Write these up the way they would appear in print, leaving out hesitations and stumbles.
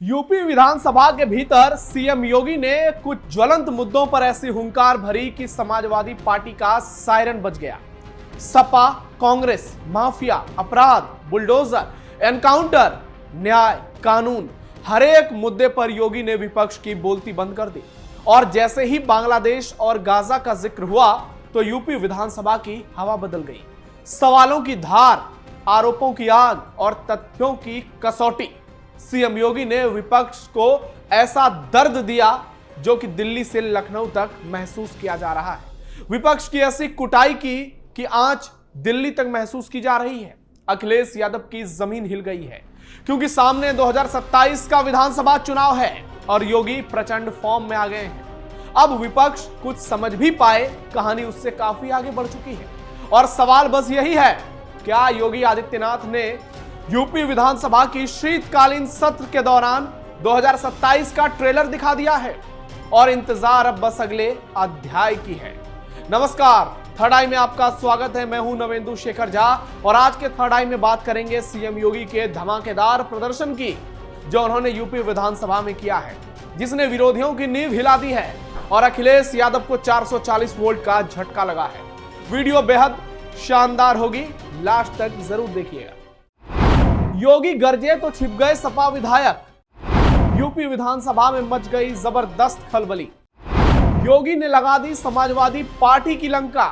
UP विधानसभा के भीतर CM योगी ने कुछ ज्वलंत मुद्दों पर ऐसी हुंकार भरी कि समाजवादी पार्टी का सायरन बज गया। सपा, कांग्रेस, माफिया, अपराध, बुलडोजर, एनकाउंटर, न्याय, कानून, हर एक मुद्दे पर योगी ने विपक्ष की बोलती बंद कर दी। और जैसे ही बांग्लादेश और गाजा का जिक्र हुआ तो यूपी विधानसभा की हवा बदल गई। सवालों की धार, आरोपों की आग और तथ्यों की कसौटी। सीएम योगी ने विपक्ष को ऐसा दर्द दिया जो कि दिल्ली से लखनऊ तक महसूस किया जा रहा है। विपक्ष की ऐसी कुटाई की कि आंच दिल्ली तक महसूस की जा रही है। अखिलेश यादव की जमीन हिल गई है क्योंकि सामने 2027 का विधानसभा चुनाव है और योगी प्रचंड फॉर्म में आ गए हैं। अब विपक्ष कुछ समझ भी पाए, कहानी उससे काफी आगे बढ़ चुकी है। और सवाल बस यही है, क्या योगी आदित्यनाथ ने यूपी विधानसभा की शीतकालीन सत्र के दौरान 2027 का ट्रेलर दिखा दिया है? और इंतजार अब बस अगले अध्याय की है। नमस्कार, थर्ड आई में आपका स्वागत है। मैं हूं नवेंदु शेखर झा और आज के थर्ड आई में बात करेंगे सीएम योगी के धमाकेदार प्रदर्शन की जो उन्होंने यूपी विधानसभा में किया है, जिसने विरोधियों की नींव हिला दी है और अखिलेश यादव को 440 वोल्ट का झटका लगा है। वीडियो बेहद शानदार होगी, लास्ट तक जरूर देखिएगा। योगी गरजे तो छिप गए सपा विधायक। यूपी विधानसभा में मच गई जबरदस्त खलबली। योगी ने लगा दी समाजवादी पार्टी की लंका।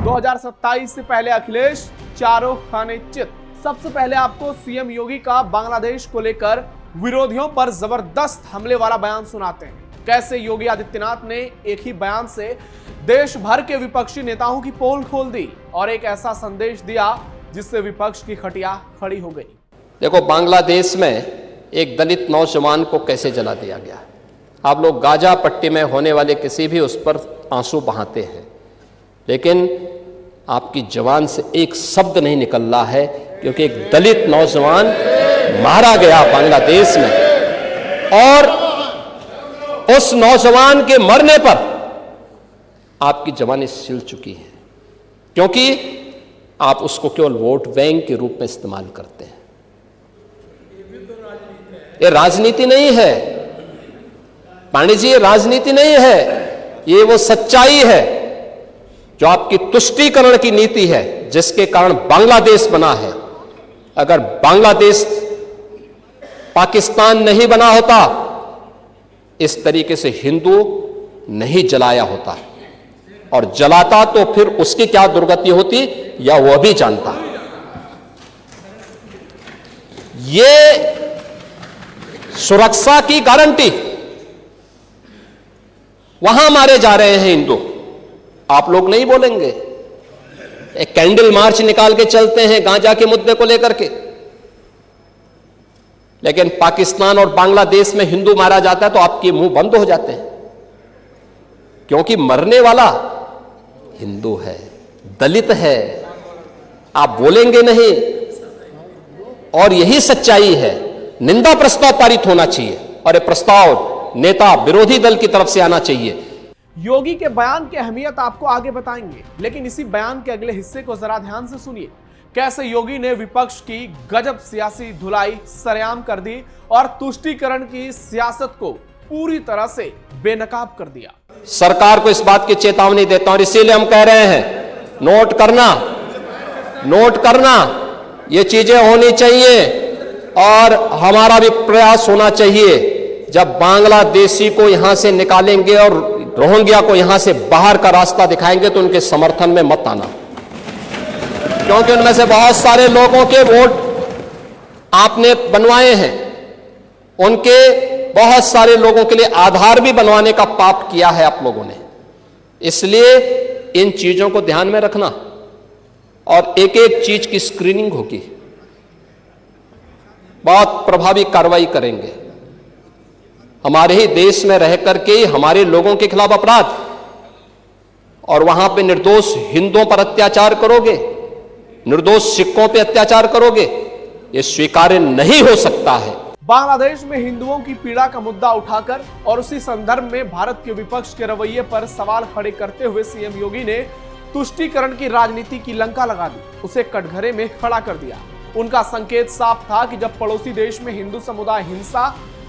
2027 से पहले अखिलेश चारों खाने चित। सबसे पहले आपको सीएम योगी का बांग्लादेश को लेकर विरोधियों पर जबरदस्त हमले वाला बयान सुनाते हैं। कैसे योगी आदित्यनाथ ने एक ही बयान से देश भर के विपक्षी नेताओं की पोल खोल दी और एक ऐसा संदेश दिया जिससे विपक्ष की खटिया खड़ी हो गई। देखो, बांग्लादेश में एक दलित नौजवान को कैसे जला दिया गया। आप लोग गाजा पट्टी में होने वाले किसी भी उस पर आंसू बहाते हैं, लेकिन आपकी जवान से एक शब्द नहीं निकल रहा है क्योंकि एक दलित नौजवान मारा गया बांग्लादेश में और उस नौजवान के मरने पर आपकी जवानी सिल चुकी है क्योंकि आप उसको केवल वोट बैंक के रूप में इस्तेमाल करते हैं। ये राजनीति नहीं है पांडे जी, ये राजनीति नहीं है, ये वो सच्चाई है जो आपकी तुष्टीकरण की नीति है जिसके कारण बांग्लादेश बना है। अगर बांग्लादेश पाकिस्तान नहीं बना होता, इस तरीके से हिंदू नहीं जलाया होता, और जलाता तो फिर उसकी क्या दुर्गति होती या वह भी जानता। ये सुरक्षा की गारंटी वहां मारे जा रहे हैं हिंदू, आप लोग नहीं बोलेंगे। एक कैंडल मार्च निकाल के चलते हैं गांजा के मुद्दे को लेकर के, लेकिन पाकिस्तान और बांग्लादेश में हिंदू मारा जाता है तो आपके मुंह बंद हो जाते हैं क्योंकि मरने वाला हिंदू है, दलित है, आप बोलेंगे नहीं। और यही सच्चाई है। निंदा प्रस्ताव पारित होना चाहिए और ये प्रस्ताव नेता विरोधी दल की तरफ से आना चाहिए। योगी के बयान की अहमियत आपको आगे बताएंगे, लेकिन इसी बयान के अगले हिस्से को जरा ध्यान से सुनिए। कैसे योगी ने विपक्ष की गजब सियासी धुलाई सरेआम कर दी और तुष्टीकरण की सियासत को पूरी तरह से बेनकाब कर दिया। सरकार को इस बात की चेतावनी देता हूं और इसीलिए हम कह रहे हैं, नोट करना ये चीजें होनी चाहिए और हमारा भी प्रयास होना चाहिए। जब बांग्लादेशी को यहां से निकालेंगे और रोहिंग्या को यहां से बाहर का रास्ता दिखाएंगे तो उनके समर्थन में मत आना, क्योंकि उनमें से बहुत सारे लोगों के वोट आपने बनवाए हैं, उनके बहुत सारे लोगों के लिए आधार भी बनवाने का पाप किया है आप लोगों ने। इसलिए इन चीजों को ध्यान में रखना और एक एक चीज की स्क्रीनिंग होगी, बहुत प्रभावी कार्रवाई करेंगे। हमारे ही देश में रह करके हमारे लोगों के खिलाफ अपराध और वहां पे निर्दोष हिंदुओं पर अत्याचार करोगे, निर्दोष सिखों पे अत्याचार करोगे, यह स्वीकार्य नहीं हो सकता है। बांग्लादेश में हिंदुओं की पीड़ा का मुद्दा उठाकर और उसी संदर्भ में भारत के विपक्ष के रवैये पर सवाल खड़े करते हुए सीएम योगी ने तुष्टीकरण की राजनीति की लंका लगा दी, उसे कटघरे में खड़ा कर दिया। उनका संकेत साफ था कि जब पड़ोसी देश में हिंदू समुदाय हिंसा,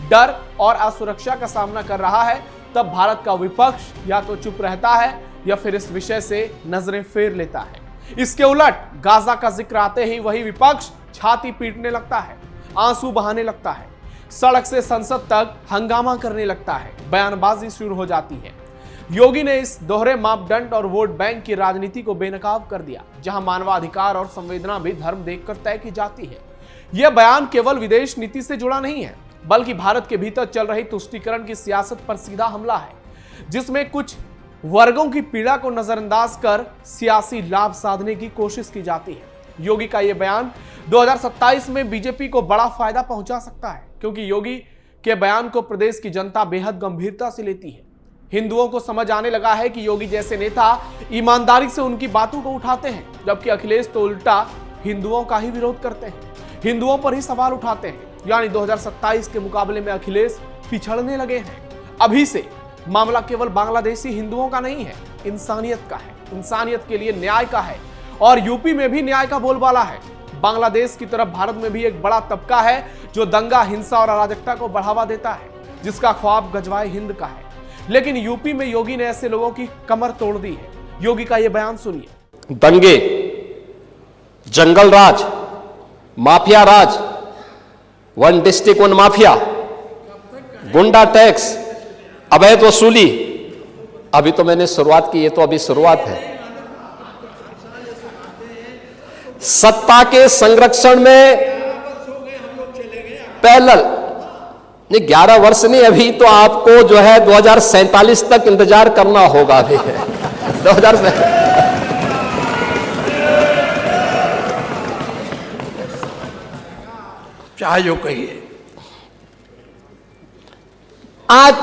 डर और असुरक्षा का सामना कर रहा है, तब भारत का विपक्ष या तो चुप रहता है या फिर इस विषय से नजरें फेर लेता है। इसके उलट गाजा का जिक्र आते ही वही विपक्ष छाती पीटने लगता है, आंसू बहाने लगता है, सड़क से संसद तक हंगामा करने लगता है, बयानबाजी शुरू हो जाती है। योगी ने इस दोहरे मापदंड और वोट बैंक की राजनीति को बेनकाब कर दिया, जहां मानवाधिकार और संवेदना भी धर्म देखकर तय की जाती है। यह बयान केवल विदेश नीति से जुड़ा नहीं है, बल्कि भारत के भीतर चल रही तुष्टीकरण की सियासत पर सीधा हमला है, जिसमें कुछ वर्गों की पीड़ा को नजरअंदाज कर सियासी लाभ साधने की कोशिश की जाती है। योगी का यह बयान 2027 में बीजेपी को बड़ा फायदा पहुंचा सकता है, क्योंकि योगी के बयान को प्रदेश की जनता बेहद गंभीरता से लेती है। हिंदुओं को समझ आने लगा है कि योगी जैसे नेता ईमानदारी से उनकी बातों को उठाते हैं, जबकि अखिलेश तो उल्टा हिंदुओं का ही विरोध करते हैं, हिंदुओं पर ही सवाल उठाते हैं। यानी 2027 के मुकाबले में अखिलेश पिछड़ने लगे हैं। अभी से मामला केवल बांग्लादेशी हिंदुओं का नहीं है, इंसानियत का है, इंसानियत के लिए न्याय का है। और यूपी में भी न्याय का बोलबाला है। बांग्लादेश की तरफ भारत में भी एक बड़ा तबका है जो दंगा, हिंसा और अराजकता को बढ़ावा देता है, जिसका ख्वाब गजवाए हिंद का है। लेकिन यूपी में योगी ने ऐसे लोगों की कमर तोड़ दी है। योगी का यह बयान सुनिए। दंगे, जंगल राज, माफिया राज, वन डिस्ट्रिक्ट वन माफिया, गुंडा टैक्स, अवैध वसूली, अभी तो मैंने शुरुआत की, ये तो अभी शुरुआत है। सत्ता के संरक्षण में पैरेलल, नहीं 11 वर्ष नहीं, अभी तो आपको जो है 2047 तक इंतजार करना होगा। अभी 2000 चाहे जो कहिए। आज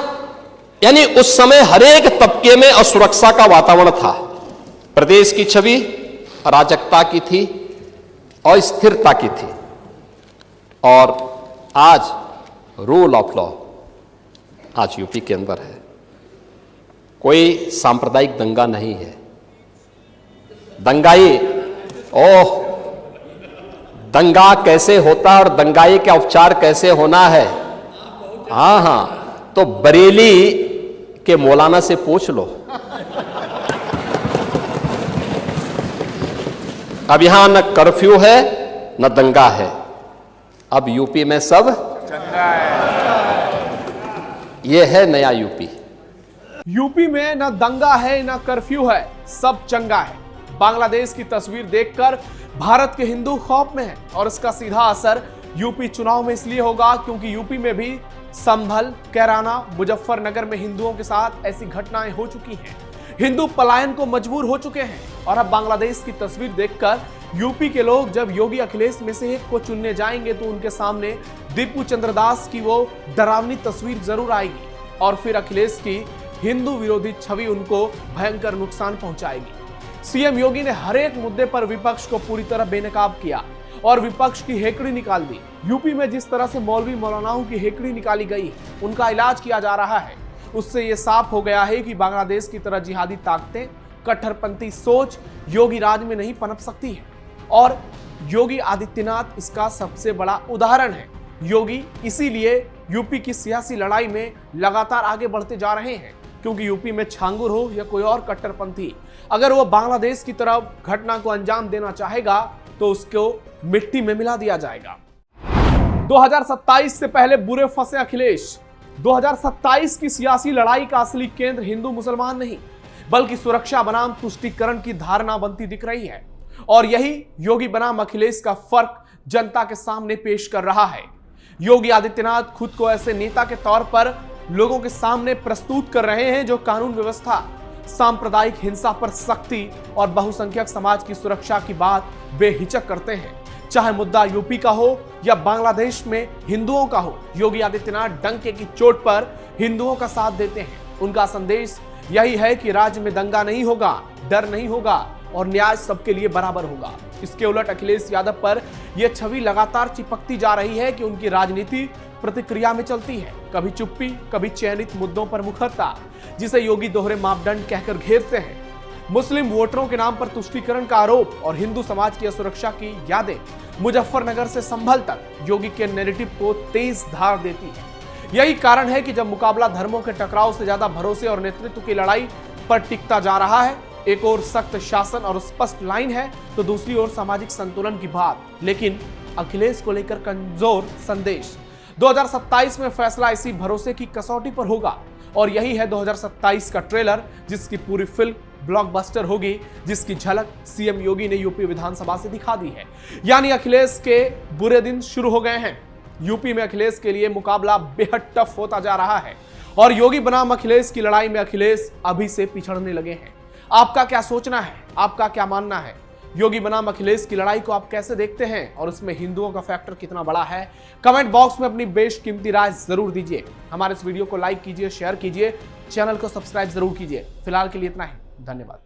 यानी उस समय हरेक तबके में असुरक्षा का वातावरण था। प्रदेश की छवि अराजकता की थी और स्थिरता की थी। और आज रूल ऑफ लॉ आज यूपी के अंदर है। कोई सांप्रदायिक दंगा नहीं है। दंगाई, ओह, दंगा कैसे होता है और दंगाई का उपचार कैसे होना है, हाँ, तो बरेली के मौलाना से पूछ लो। अब यहां न कर्फ्यू है न दंगा है, अब यूपी में सब चंगा है। यह है नया यूपी। यूपी में न दंगा है न कर्फ्यू है, सब चंगा है। बांग्लादेश की तस्वीर देखकर भारत के हिंदू खौफ में हैं और इसका सीधा असर यूपी चुनाव में इसलिए होगा क्योंकि यूपी में भी संभल, कैराना, मुजफ्फरनगर में हिंदुओं के साथ ऐसी घटनाएं हो चुकी हैं। हिंदू पलायन को मजबूर हो चुके हैं और अब बांग्लादेश की तस्वीर देखकर यूपी के लोग जब योगी अखिलेश में से एक को चुनने जाएंगे तो उनके सामने दीपू चंद्र दास की वो डरावनी तस्वीर जरूर आएगी और फिर अखिलेश की हिंदू विरोधी छवि उनको भयंकर नुकसान पहुंचाएगी। सीएम योगी ने हर एक मुद्दे पर विपक्ष को पूरी तरह बेनकाब किया और विपक्ष की हेकड़ी निकाल दी। यूपी में जिस तरह से मौलवी मौलानाओं की हेकड़ी निकाली गई है, उनका इलाज किया जा रहा है, उससे यह साफ हो गया है कि बांग्लादेश की तरह जिहादी ताकतें, कट्टरपंथी सोच योगी राज में नहीं पनप सकती है और योगी आदित्यनाथ इसका सबसे बड़ा उदाहरण है। योगी इसीलिए यूपी की सियासी लड़ाई में लगातार आगे बढ़ते जा रहे हैं क्योंकि यूपी में छांगुर हो या कोई और कट्टरपंथी, अगर वो बांग्लादेश की तरफ घटना को अंजाम देना चाहेगा तो उसको मिट्टी में मिला दिया जाएगा। 2027 से पहले बुरे फंसे अखिलेश। 2027 की सियासी लड़ाई का असली केंद्र हिंदू मुसलमान नहीं बल्कि सुरक्षा बनाम तुष्टीकरण की धारणा बनती दिख रही है और यही योगी बनाम अखिलेश का फर्क जनता के सामने पेश कर रहा है। योगी आदित्यनाथ खुद को ऐसे नेता के तौर पर लोगों के सामने प्रस्तुत कर रहे हैं जो कानून व्यवस्था, सांप्रदायिक हिंसा पर सख्ती और बहुसंख्यक समाज की सुरक्षा की बात बेहिचक करते हैं। चाहे मुद्दा यूपी का हो या बांग्लादेश में हिंदुओं का हो, योगी आदित्यनाथ डंके की चोट पर हिंदुओं का साथ देते हैं। उनका संदेश यही है कि राज्य में दंगा नहीं होगा, डर नहीं होगा और न्याय सबके लिए बराबर होगा। इसके उलट अखिलेश यादव पर यह छवि लगातार चिपकती जा रही है कि उनकी राजनीति प्रतिक्रिया में चलती है, कभी चुप्पी, कभी चयनित मुद्दों पर मुखरता, जिसे योगी दोहरे मापदंड कहकर घेरते हैं। मुस्लिम वोटरों के नाम पर तुष्टीकरण का आरोप और हिंदू समाज की असुरक्षा की यादें मुजफ्फरनगर से संभल तक योगी के नैरेटिव को तेज धार देती है। यही कारण है कि जब मुकाबला धर्मों के टकराव से ज्यादा भरोसे और नेतृत्व की लड़ाई पर टिकता जा रहा है, एक और सख्त शासन और स्पष्ट लाइन है तो दूसरी ओर सामाजिक संतुलन की बात, लेकिन अखिलेश को लेकर कमजोर संदेश। 2027 में फैसला इसी भरोसे की कसौटी पर होगा और यही है 2027 का ट्रेलर, जिसकी पूरी फिल्म ब्लॉकबस्टर होगी, जिसकी झलक सीएम योगी ने यूपी विधानसभा से दिखा दी है। यानी अखिलेश के बुरे दिन शुरू हो गए हैं। यूपी में अखिलेश के लिए मुकाबला बेहद टफ होता जा रहा है और योगी बनाम अखिलेश की लड़ाई में अखिलेश अभी से पिछड़ने लगे हैं। आपका क्या सोचना है, आपका क्या मानना है? योगी बनाम अखिलेश की लड़ाई को आप कैसे देखते हैं और इसमें हिंदुओं का फैक्टर कितना बड़ा है? कमेंट बॉक्स में अपनी बेशकीमती राय जरूर दीजिए। हमारे इस वीडियो को लाइक कीजिए, शेयर कीजिए, चैनल को सब्सक्राइब जरूर कीजिए। फिलहाल के लिए इतना ही, धन्यवाद।